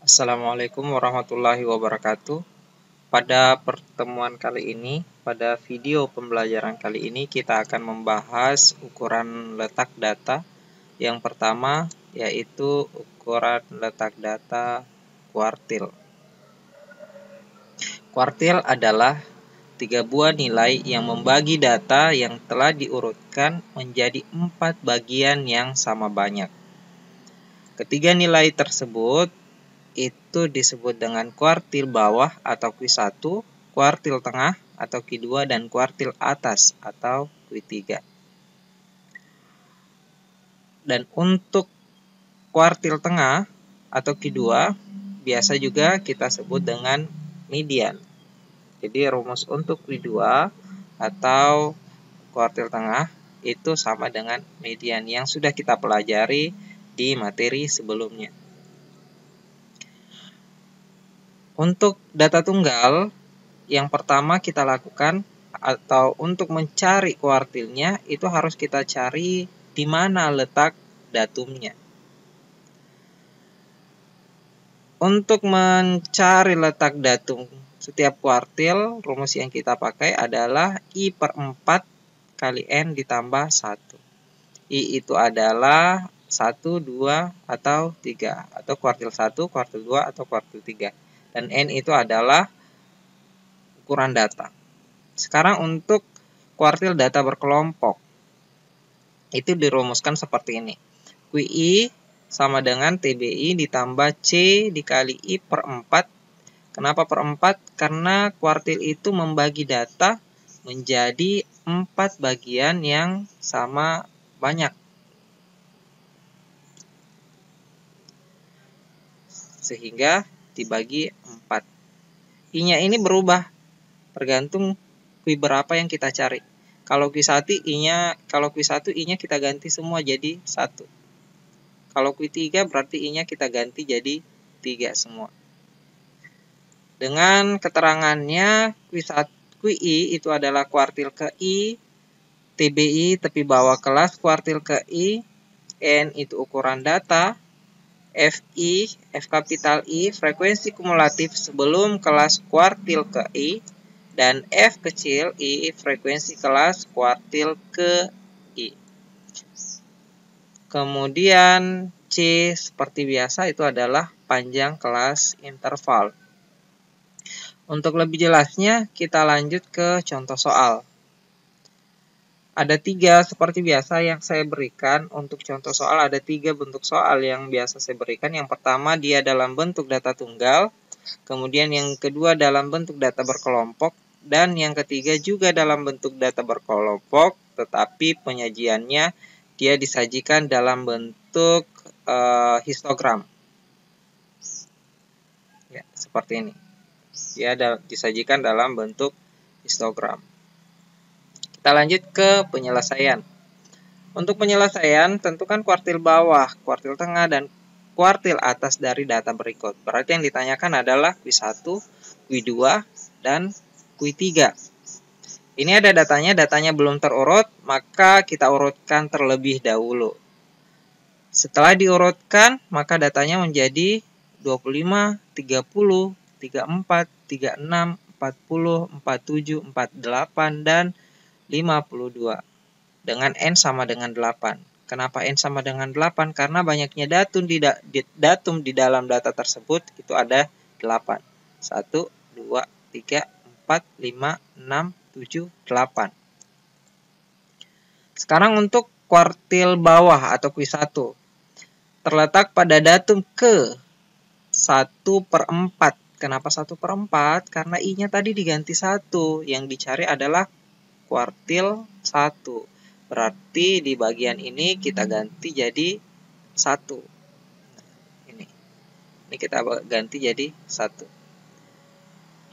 Assalamualaikum warahmatullahi wabarakatuh. Pada pertemuan kali ini, pada video pembelajaran kali ini kita akan membahas ukuran letak data. Yang pertama yaitu ukuran letak data kuartil. Kuartil adalah 3 buah nilai yang membagi data yang telah diurutkan menjadi 4 bagian yang sama banyak. Ketiga nilai tersebut itu disebut dengan kuartil bawah atau Q1, kuartil tengah atau Q2, dan kuartil atas atau Q3. Dan untuk kuartil tengah atau Q2 biasa juga kita sebut dengan median. Jadi rumus untuk Q2 atau kuartil tengah itu sama dengan median yang sudah kita pelajari di materi sebelumnya. Untuk data tunggal, yang pertama kita lakukan atau untuk mencari kuartilnya itu harus kita cari di mana letak datumnya. Untuk mencari letak datum setiap kuartil, rumus yang kita pakai adalah I/4 kali N ditambah 1. I itu adalah 1, 2, atau 3, atau kuartil 1, kuartil 2, atau kuartil 3. Dan N itu adalah ukuran data. Sekarang untuk kuartil data berkelompok, itu dirumuskan seperti ini. QI sama dengan TBI ditambah C dikali I/4. Kenapa per 4? Karena kuartil itu membagi data menjadi 4 bagian yang sama banyak. Sehingga dibagi 4. I-nya ini berubah tergantung Q berapa yang kita cari. Kalau Q1 I-nya kita ganti semua jadi 1. Kalau Q3 berarti I-nya kita ganti jadi 3 semua. Dengan keterangannya QI itu adalah kuartil ke I, TBI tepi bawah kelas kuartil ke I, N itu ukuran data, F kapital I frekuensi kumulatif sebelum kelas kuartil ke I, dan F kecil I frekuensi kelas kuartil ke I. Kemudian C seperti biasa itu adalah panjang kelas interval. Untuk lebih jelasnya kita lanjut ke contoh soal. Ada 3 seperti biasa yang saya berikan. Untuk contoh soal ada 3 bentuk soal yang biasa saya berikan. Yang pertama dia dalam bentuk data tunggal, kemudian yang kedua dalam bentuk data berkelompok, dan yang ketiga juga dalam bentuk data berkelompok, tetapi penyajiannya dia disajikan dalam bentuk histogram. Ya, seperti ini. Dia disajikan dalam bentuk histogram. Kita lanjut ke penyelesaian. Untuk penyelesaian, tentukan kuartil bawah, kuartil tengah, dan kuartil atas dari data berikut. Berarti yang ditanyakan adalah Q1, Q2, dan Q3. Ini ada datanya belum terurut, maka kita urutkan terlebih dahulu. Setelah diurutkan, maka datanya menjadi 25, 30, 34, 36, 40, 47, 48, dan 52 dengan N sama dengan 8. Kenapa N sama dengan 8? Karena banyaknya datum di dalam data tersebut itu ada 8. 1, 2, 3, 4, 5, 6, 7, 8. Sekarang untuk kuartil bawah atau Q1. Terletak pada datum ke 1/4. Kenapa 1/4? Karena I-nya tadi diganti 1. Yang dicari adalah kuartil 1. Berarti di bagian ini kita ganti jadi 1. Ini kita ganti jadi 1.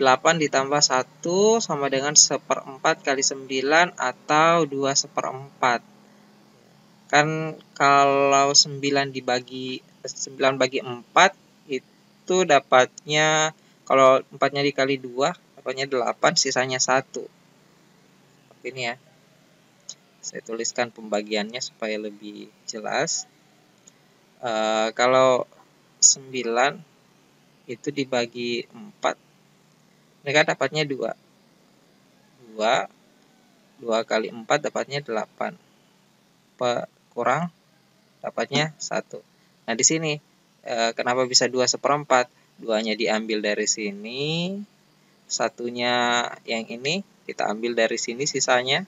8 ditambah 1 sama dengan 1/4 kali 9 atau 2/4. Kan kalau 9 bagi 4 itu dapatnya, kalau 4-nya dikali 2 dapatnya 8, sisanya 1. Seperti ini ya. Saya tuliskan pembagiannya supaya lebih jelas. Kalau 9 itu dibagi 4, mereka dapatnya 2. 2 kali 4 dapatnya 8. Kurang dapatnya 1. Nah, di sini kenapa bisa 2/4? 2-nya diambil dari sini, 1-nya yang ini kita ambil dari sini sisanya,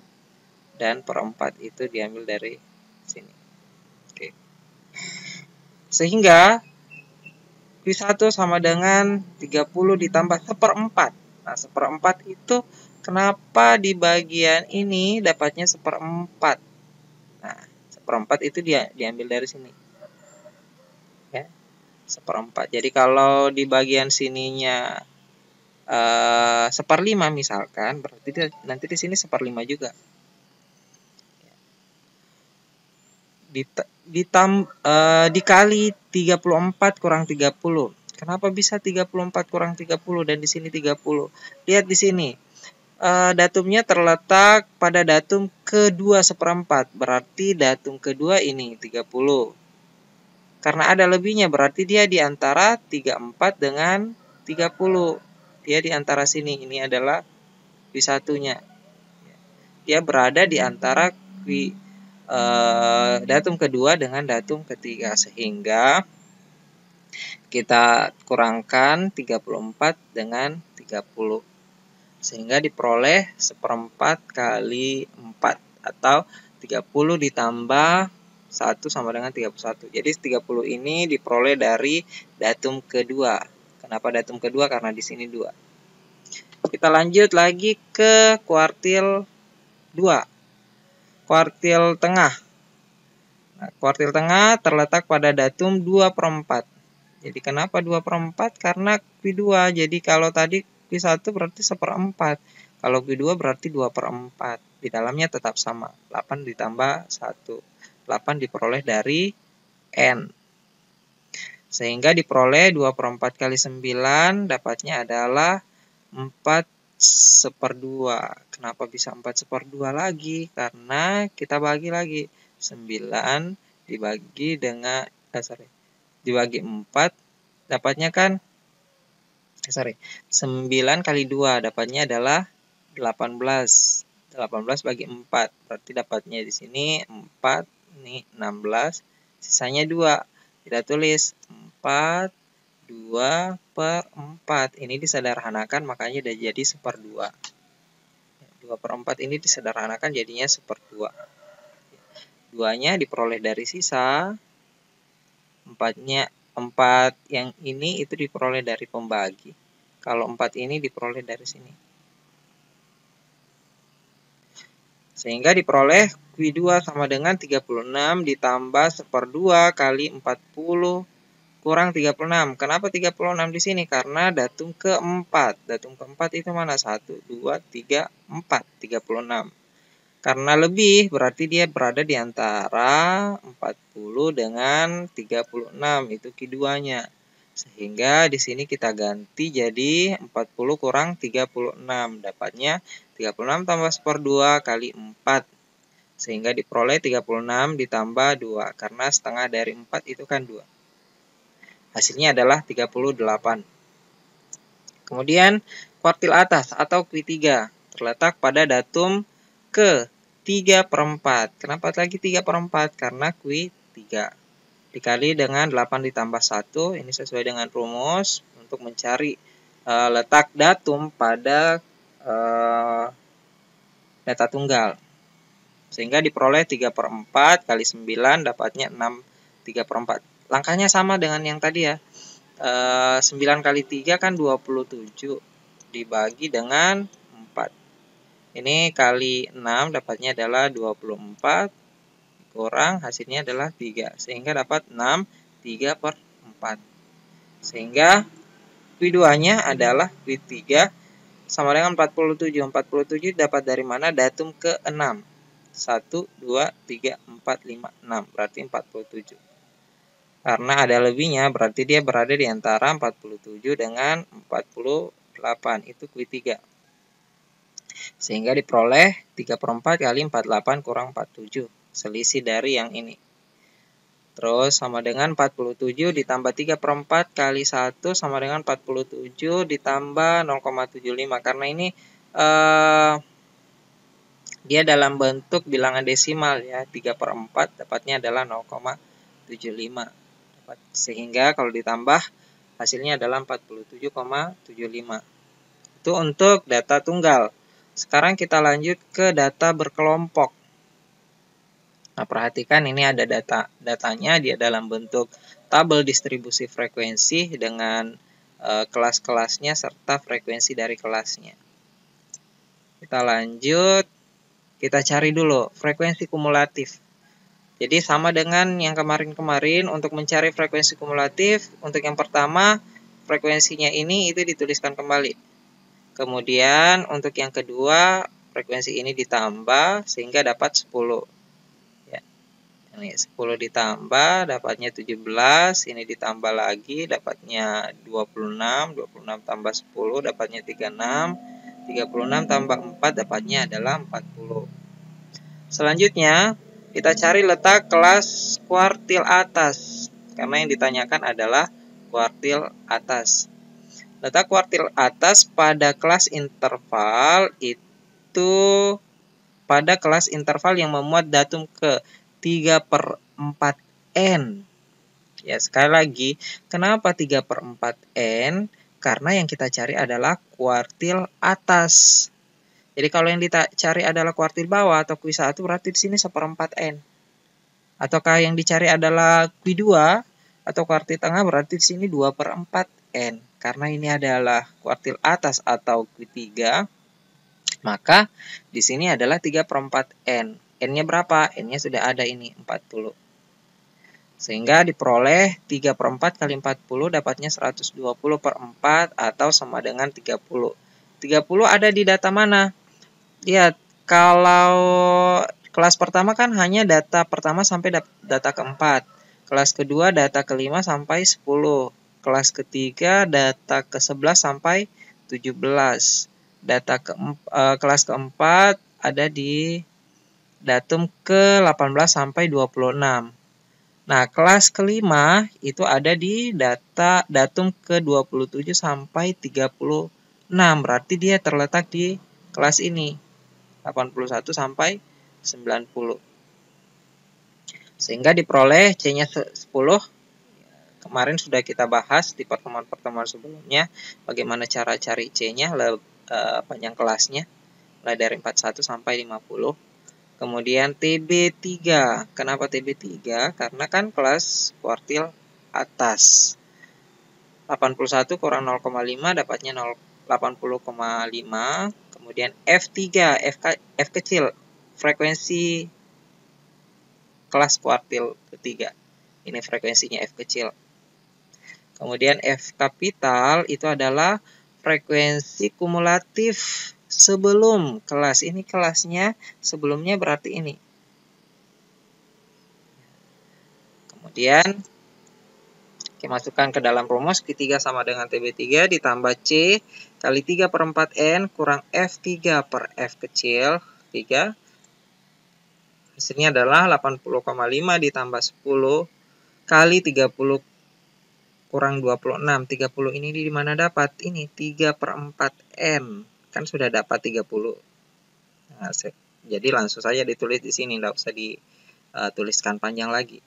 dan 4 itu diambil dari sini. Oke. Sehingga Q1 sama dengan 30 ditambah 1/4. Nah, 1/4 itu kenapa di bagian ini dapatnya 1/4? Nah, 1/4 itu diambil dari sini. Ya, 1/4. Jadi kalau di bagian sininya 1/5 misalkan, berarti nanti di sini 1/5 juga. Dikali 34 kurang 30. Kenapa bisa 34 kurang 30 dan di sini 30? Lihat di sini. Datumnya terletak pada datum kedua 1/4. Berarti datum kedua ini 30. Karena ada lebihnya, berarti dia di antara 34 dengan 30. Dia di antara sini. Ini adalah Q1-nya. Dia berada di antara datum kedua dengan datum ketiga. Sehingga kita kurangkan 34 dengan 30. Sehingga diperoleh 1/4 kali 4. Atau 30 ditambah 1 sama dengan 31. Jadi 30 ini diperoleh dari datum kedua. Kenapa datum kedua? Karena di sini 2. Kita lanjut lagi ke kuartil 2. Kuartil tengah. Nah, kuartil tengah terletak pada datum 2/4. Jadi kenapa 2/4? Karena Q2. Jadi kalau tadi Q1 berarti 1/4. Kalau Q2 berarti 2/4. Di dalamnya tetap sama. 8 ditambah 1. 8 diperoleh dari N. Sehingga diperoleh 2/4 kali 9 dapatnya adalah 4/2. Kenapa bisa 4/2 lagi? Karena kita bagi lagi. 9 dibagi dengan dibagi 4 dapatnya kan 9 kali 2 dapatnya adalah 18. 18 bagi 4 berarti dapatnya di sini 4, ini 16, sisanya 2. Kita tulis 4 2/4. Ini disederhanakan makanya udah jadi 1/2. 2/4 ini disederhanakan jadinya 1/2. 2-nya diperoleh dari sisa. 4 yang ini itu diperoleh dari pembagi. Kalau 4 ini diperoleh dari sini. Sehingga diperoleh Q2 sama dengan 36 ditambah 1/2 kali 40 kurang 36. Kenapa 36 di sini? Karena datum keempat. Datum keempat itu mana? 1, 2, 3, 4. 36. Karena lebih, berarti dia berada di antara 40 dengan 36. Itu Q2-nya. Sehingga di sini kita ganti jadi 40 kurang 36. Dapatnya 36 tambah 1/2 kali 4. Sehingga diperoleh 36 ditambah 2. Karena setengah dari 4 itu kan 2. Hasilnya adalah 38. Kemudian kuartil atas atau Q3 terletak pada datum ke 3/4. Kenapa lagi 3/4? Karena Q3 dikali dengan 8 ditambah 1. Ini sesuai dengan rumus untuk mencari letak datum pada data tunggal. Sehingga diperoleh 3/4 kali 9 dapatnya 6 3/4. Langkahnya sama dengan yang tadi ya. 9 kali 3 kan 27 dibagi dengan 4. Ini kali 6 dapatnya adalah 24 kurang hasilnya adalah 3. Sehingga dapat 6 3/4. Sehingga Q2-nya adalah Q3 sama dengan 47. 47 dapat dari mana? Datum ke-6. 1, 2, 3, 4, 5, 6. Berarti 47. Karena ada lebihnya, berarti dia berada di antara 47 dengan 48. Itu Q3. Sehingga diperoleh 3/4 kali 48 kurang 47. Selisih dari yang ini. Terus sama dengan 47 ditambah 3/4 kali 1 sama dengan 47 ditambah 0,75. Karena ini dia dalam bentuk bilangan desimal ya. 3/4 dapatnya adalah 0,75. Sehingga kalau ditambah hasilnya adalah 47,75. Itu untuk data tunggal. Sekarang kita lanjut ke data berkelompok. Nah, perhatikan ini ada datanya, dia dalam bentuk tabel distribusi frekuensi dengan kelas-kelasnya serta frekuensi dari kelasnya. Kita lanjut, kita cari dulu frekuensi kumulatif. Jadi sama dengan yang kemarin-kemarin, untuk mencari frekuensi kumulatif, untuk yang pertama frekuensinya ini itu dituliskan kembali. Kemudian untuk yang kedua frekuensi ini ditambah sehingga dapat 10. Ini 10 ditambah dapatnya 17, ini ditambah lagi dapatnya 26, 26 tambah 10 dapatnya 36, 36 tambah 4 dapatnya adalah 40. Selanjutnya, kita cari letak kelas kuartil atas, karena yang ditanyakan adalah kuartil atas. Letak kuartil atas pada kelas interval itu pada kelas interval yang memuat datum ke 3/4N. Ya, sekali lagi, kenapa 3/4N? Karena yang kita cari adalah kuartil atas. Jadi kalau yang dicari adalah kuartil bawah atau Q1 berarti di sini 1/4N. Ataukah yang dicari adalah Q2 atau kuartil tengah berarti di sini 2/4N. Karena ini adalah kuartil atas atau Q3, maka di sini adalah 3/4N. N-nya berapa? N-nya sudah ada ini, 40. Sehingga diperoleh 3/4 kali 40 dapatnya 120/4 atau sama dengan 30. 30 ada di data mana? Lihat, kalau kelas pertama kan hanya data pertama sampai data keempat. Kelas kedua data kelima sampai 10. Kelas ketiga data ke-11 sampai 17. Kelas keempat ada di datum ke-18 sampai 26. Nah, kelas kelima itu ada di datum ke-27 sampai 36. Berarti dia terletak di kelas ini, 81 sampai 90. Sehingga diperoleh C-nya 10. Kemarin sudah kita bahas di pertemuan-pertemuan sebelumnya bagaimana cara cari C-nya, panjang kelasnya, mulai dari 41 sampai 50. Kemudian TB3. Kenapa TB3? Karena kan kelas kuartil atas. 81 kurang 0,5 dapatnya 80,5. Kemudian F3, F kecil, frekuensi kelas kuartil ketiga. Ini frekuensinya F kecil. Kemudian F kapital itu adalah frekuensi kumulatif sebelum kelas. Ini kelasnya, sebelumnya berarti ini. Kemudian kita masukkan ke dalam rumus Q3 sama dengan TB3 ditambah C kali 3/4N kurang F3 per F kecil 3. Hasilnya adalah 80,5 ditambah 10 kali 30 kurang 26. 30 ini di mana dapat? Ini 3/4N. Kan sudah dapat 30. Nah, jadi langsung saja ditulis di sini, tidak usah dituliskan panjang lagi.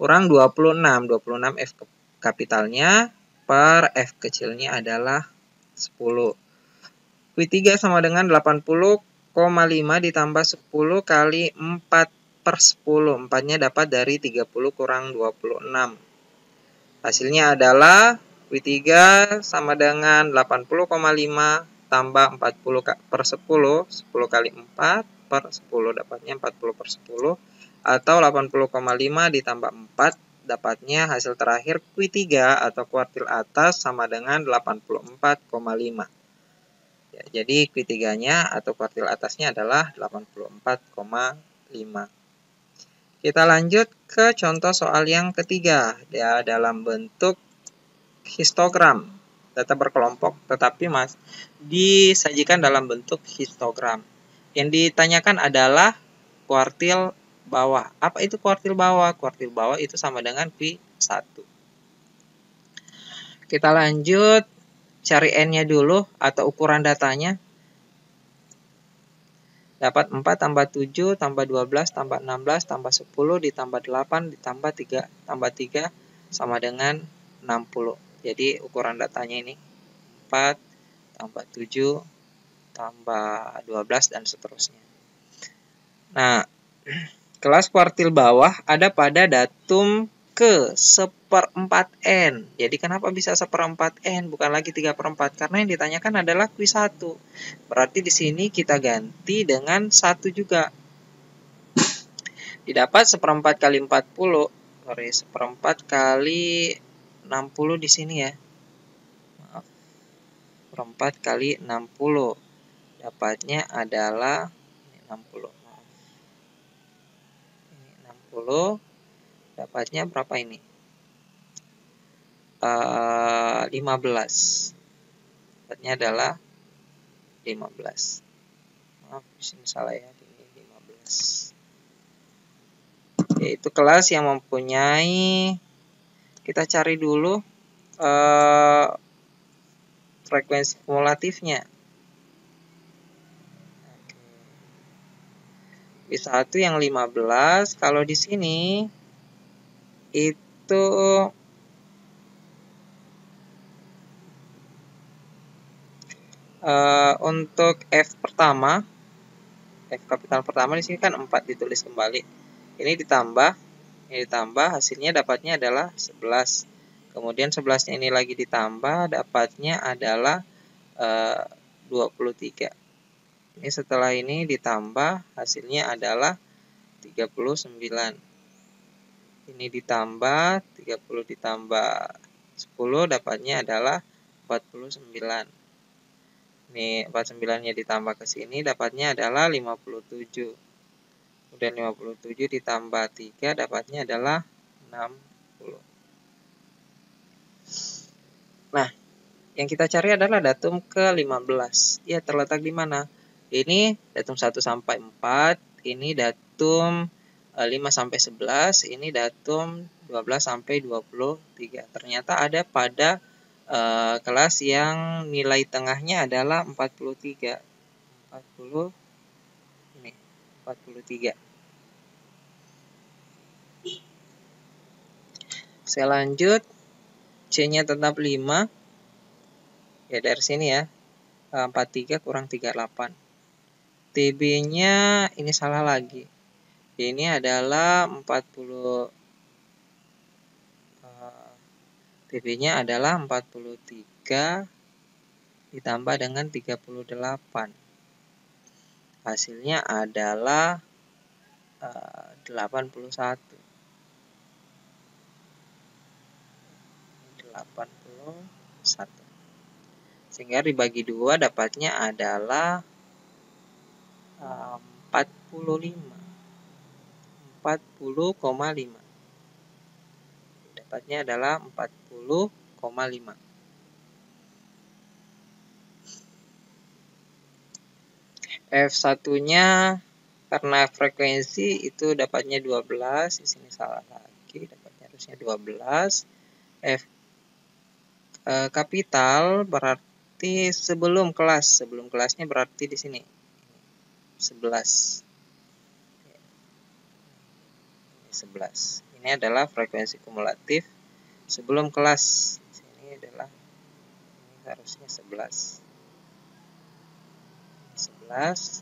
Kurang 26. 26 F kapitalnya per F kecilnya adalah 10. Q3 sama dengan 80,5 ditambah 10 kali 4/10. 4-nya dapat dari 30 kurang 26. Hasilnya adalah Q3 sama dengan 80,5 tambah 40/10, 10 kali 4 per 10 dapatnya 40/10, atau 80,5 ditambah 4 dapatnya hasil terakhir Q3 atau kuartil atas sama dengan 84,5. Ya, jadi Q3-nya atau kuartil atasnya adalah 84,5. Kita lanjut ke contoh soal yang ketiga, ya, dalam bentuk histogram, data berkelompok, tetapi disajikan dalam bentuk histogram. Yang ditanyakan adalah kuartil bawah. Apa itu kuartil bawah? Kuartil bawah itu sama dengan Q1. Kita lanjut cari N-nya dulu atau ukuran datanya. Dapat 4 tambah 7 tambah 12 tambah 16 tambah 10 ditambah 8 ditambah 3 tambah 3 sama dengan 60. Jadi ukuran datanya ini 4 tambah 7 tambah 12 dan seterusnya. Nah, kelas kuartil bawah ada pada datum ke 1/4N. Jadi kenapa bisa 1/4N bukan lagi 3/4? Karena yang ditanyakan adalah Q1. Berarti di sini kita ganti dengan 1 juga. Didapat 1/4 kali 40. 1/4 kali 60 di sini ya. Maaf. 1/4 kali 60. Dapatnya adalah 60. Maaf. Ini 60. Dapatnya berapa ini? 15. Dapatnya adalah 15. Maaf, di sini salah ya. Ini 15. Yaitu kelas yang mempunyai, kita cari dulu frekuensi kumulatifnya. Q1 yang 15, kalau di sini itu untuk F pertama, F kapital pertama di sini kan 4 ditulis kembali. Ini ditambah, hasilnya dapatnya adalah 11. Kemudian 11-nya ini lagi ditambah, dapatnya adalah 23. Ini setelah ini ditambah, hasilnya adalah 39. Ini ditambah, 30 ditambah 10, dapatnya adalah 49. Ini 49-nya ditambah ke sini, dapatnya adalah 57. Kemudian 57 ditambah 3, dapatnya adalah 60. Nah, yang kita cari adalah datum ke-15. Ya, terletak di mana? Ini datum 1 sampai 4, ini datum 5 sampai 11, ini datum 12 sampai 23. Ternyata ada pada kelas yang nilai tengahnya adalah 43. 43. Saya lanjut. C-nya tetap 5. Ya, dari sini ya. 43 kurang 38. TB-nya ini salah lagi. Ini adalah 40. TB-nya adalah 43 ditambah dengan 38. Hasilnya adalah 81. 81. Sehingga dibagi 2 dapatnya adalah 40,5. Dapatnya adalah 40,5. F1-nya karena frekuensi itu dapatnya 12, di sini salah lagi, dapatnya harusnya 12. F kapital berarti sebelum kelasnya berarti di sini 11. 11. Ini adalah frekuensi kumulatif sebelum kelas. Ini harusnya 11. 11.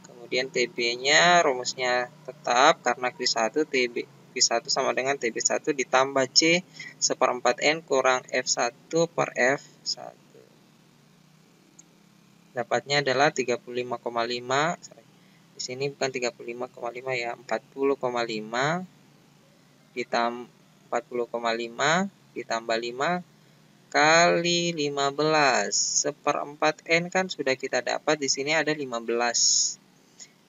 Kemudian TB-nya rumusnya tetap karena Q1 Q1 sama dengan TB1 ditambah C 1/4N kurang F1 per F1. Dapatnya adalah 35,5. Di sini bukan 35,5 ya, 40,5 ditambah 40,5 ditambah 5 kali 15. 1/4N kan sudah kita dapat, di sini ada 15.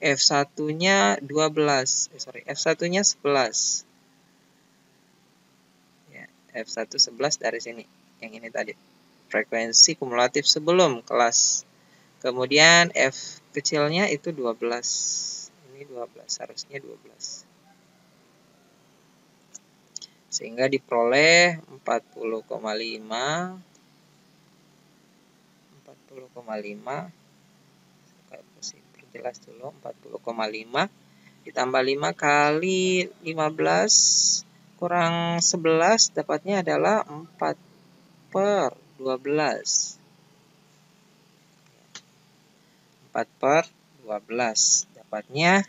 F1-nya 12. F1-nya 11. Ya, F1 11 dari sini. Yang ini tadi. Frekuensi kumulatif sebelum kelas. Kemudian F kecilnya itu 12. Ini 12, harusnya 12. sehingga diperoleh 40,5 perjelas dulu, 40,5 ditambah 5 kali 15 kurang 11 dapatnya adalah 4/12. 4/12 dapatnya.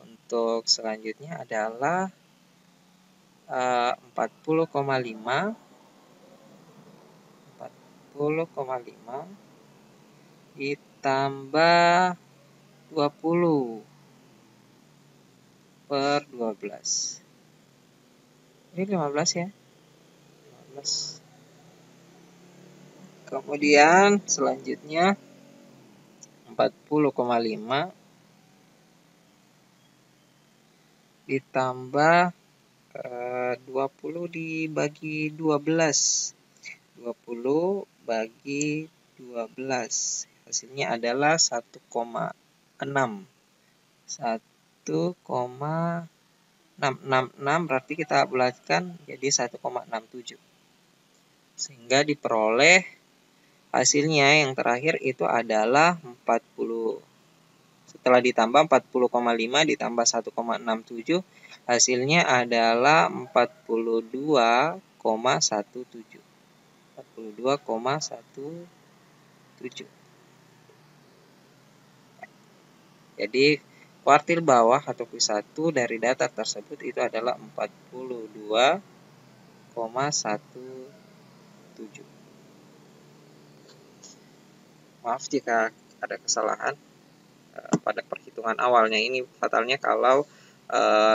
Untuk selanjutnya adalah 40,5 ditambah 20/12. Ini 15 ya. 15. Kemudian selanjutnya 40,5 ditambah 20 dibagi 12. 20 bagi 12. Hasilnya adalah 1,6. 1,666 berarti kita bulatkan jadi 1,67. Sehingga diperoleh hasilnya yang terakhir itu adalah 40. Setelah ditambah 40,5 ditambah 1,67, hasilnya adalah 42,17. 42,17. Jadi kuartil bawah atau Q1 dari data tersebut itu adalah 42,17. Maaf jika ada kesalahan pada perhitungan awalnya. Ini fatalnya kalau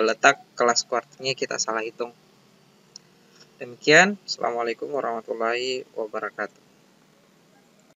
letak kelas kuartilnya kita salah hitung. Demikian, Assalamualaikum warahmatullahi wabarakatuh.